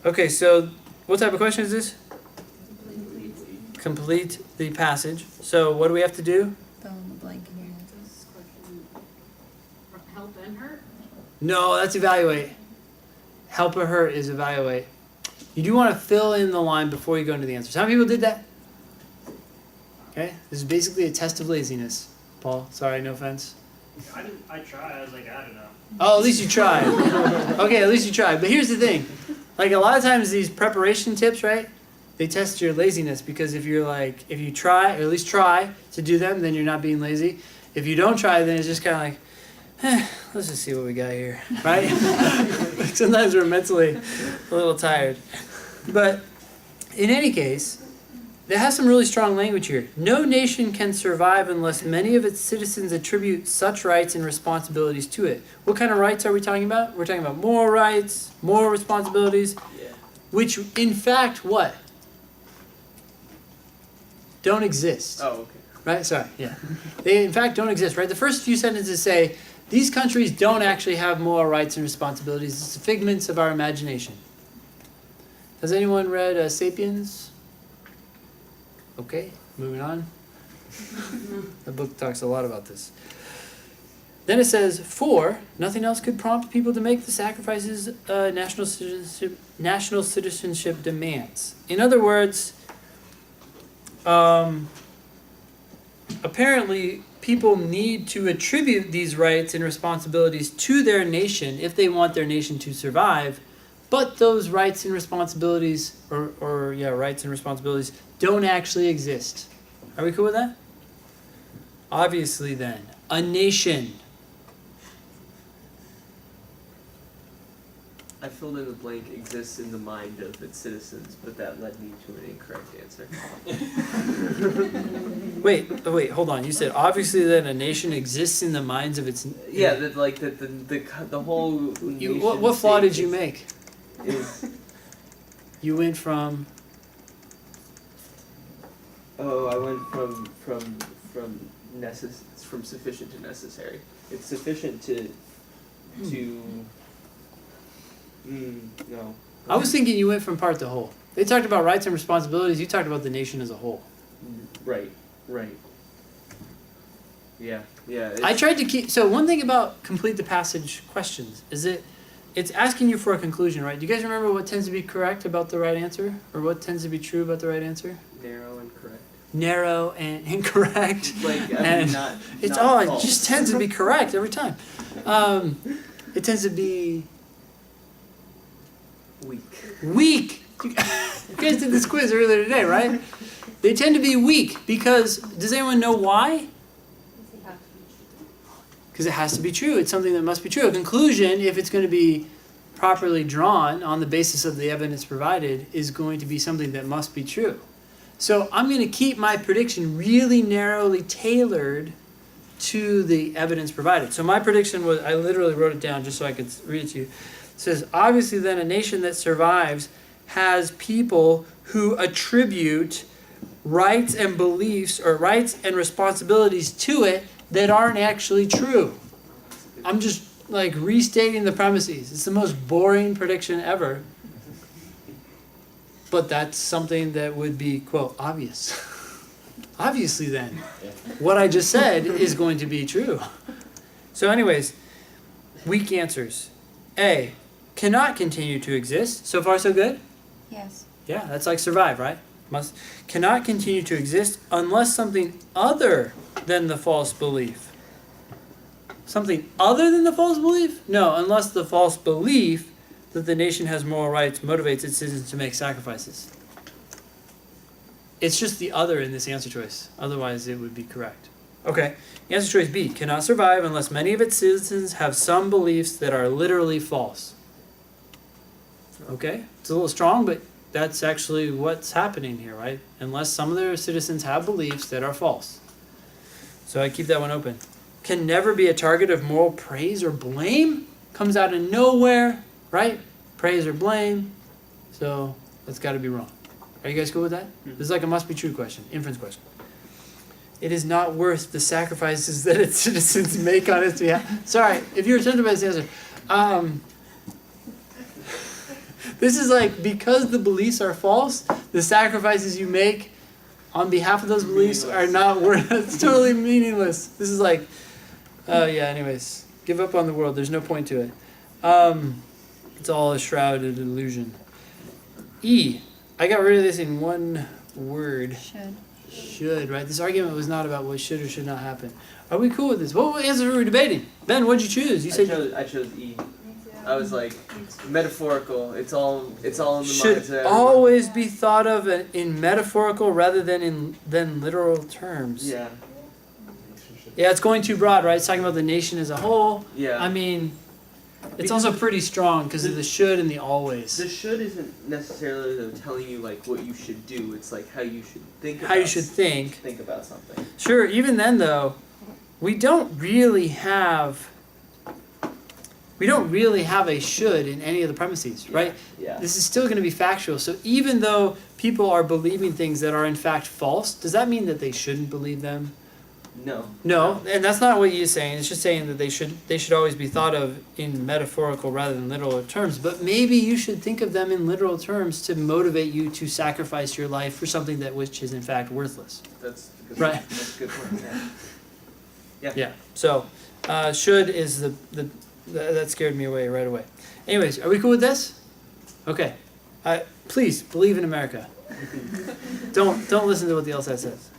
Okay, so what type of question is this? Complete the passage. So what do we have to do? Fill in the blank in your head. This question help and hurt? No, that's evaluate. Help or hurt is evaluate. You do want to fill in the line before you go into the answer. Some people did that. Okay, this is basically a test of laziness. Paul, sorry, no offense. I tried. I was like, I don't know. Oh, at least you tried. Okay, at least you tried. But here's the thing. Like a lot of times these preparation tips, right? They test your laziness because if you try, or at least try to do them, then you're not being lazy. If you don't try, then it's just kind of like, let's just see what we got here, right? Sometimes we're mentally a little tired. But in any case, they have some really strong language here. No nation can survive unless many of its citizens attribute such rights and responsibilities to it. What kind of rights are we talking about? We're talking about moral rights, moral responsibilities, which in fact, what? Don't exist. Oh, okay. Right? Sorry, yeah. They in fact don't exist, right? The first few sentences say, these countries don't actually have moral rights and responsibilities. It's figments of our imagination. Has anyone read Sapiens? Okay, moving on. The book talks a lot about this. Then it says, 4, nothing else could prompt people to make the sacrifices national citizenship demands. In other words, apparently people need to attribute these rights and responsibilities to their nation if they want their nation to survive, but those rights and responsibilities, rights and responsibilities don't actually exist. Are we cool with that? Obviously then, a nation. I filled in the blank exists in the mind of its citizens, but that led me to an incorrect answer. Wait, hold on. You said obviously that a nation exists in the minds of its... Yeah, the whole nation what flaw did you make? Is, You went from... I went from sufficient to necessary. It's sufficient to no. I was thinking you went from part to whole. They talked about rights and responsibilities. You talked about the nation as a whole. Right. Yeah. I tried to keep... So one thing about complete the passage questions is it's asking you for a conclusion, right? Do you guys remember what tends to be correct about the right answer? Or what tends to be true about the right answer? Narrow and correct. Narrow and incorrect. It just tends to be correct every time. It tends to be... Weak. You guys did this quiz earlier today, right? They tend to be weak because, does anyone know why? Because it has to be true. It's something that must be true. A conclusion, if it's going to be properly drawn on the basis of the evidence provided, is going to be something that must be true. So I'm going to keep my prediction really narrowly tailored to the evidence provided. So my prediction was, I literally wrote it down just so I could read it to you. It says, obviously then a nation that survives has people who attribute rights and beliefs or rights and responsibilities to it that aren't actually true. I'm just like restating the premises. It's the most boring prediction ever. But that's something that would be, quote, obvious. Obviously then, what I just said is going to be true. So anyways, weak answers. A, cannot continue to exist. So far so good? Yes. Yeah, that's like survive, right? Cannot continue to exist unless something other than the false belief. Something other than the false belief? No, unless the false belief that the nation has moral rights motivates its citizens to make sacrifices. It's just the other in this answer choice. Otherwise, it would be correct. Okay, answer choice B, cannot survive unless many of its citizens have some beliefs that are literally false. Okay, it's a little strong, but that's actually what's happening here, right? Unless some of their citizens have beliefs that are false. So I keep that one open. Can never be a target of moral praise or blame. Comes out of nowhere, right? Praise or blame. So that's got to be wrong. Are you guys cool with that? This is like a must be true question, inference question. It is not worth the sacrifices that its citizens make on its behalf. Sorry, if you were tempted by this answer. This is like, because the beliefs are false, the sacrifices you make on behalf of those beliefs are not worth. It's totally meaningless. This is like, yeah. Anyways, give up on the world. There's no point to it. It's all a shrouded illusion. E. I got rid of this in one word. Should, right? This argument was not about what should or should not happen. Are we cool with this? What answer were we debating? Ben, what'd you choose? You said I chose E. I was like, metaphorical. It's all in the should mindset. always be thought of in metaphorical rather than literal terms. Yeah. Yeah, it's going too broad, right? It's talking about the nation as a whole. Yeah. I mean, it's Because also pretty strong because of the should and the always. The should isn't necessarily though telling you like what you should do. It's like how you should think. How you should think. Think about something. Sure. Even then, though, we don't really have a should in any of the premises, right? Yeah. This is still going to be factual. So even though people are believing things that are in fact false, does that mean that they shouldn't believe them? No. No, and that's not what you're saying. It's just saying that they should always be thought of in metaphorical rather than literal terms. But maybe you should think of them in literal terms to motivate you to sacrifice your life for something which is in fact worthless. That's a good Right. Point. That's a good point. Yeah. Yeah. So, should is that scared me away right away. Anyways, are we cool with this? Okay. Please believe in America. Don't listen to what the LSAT says.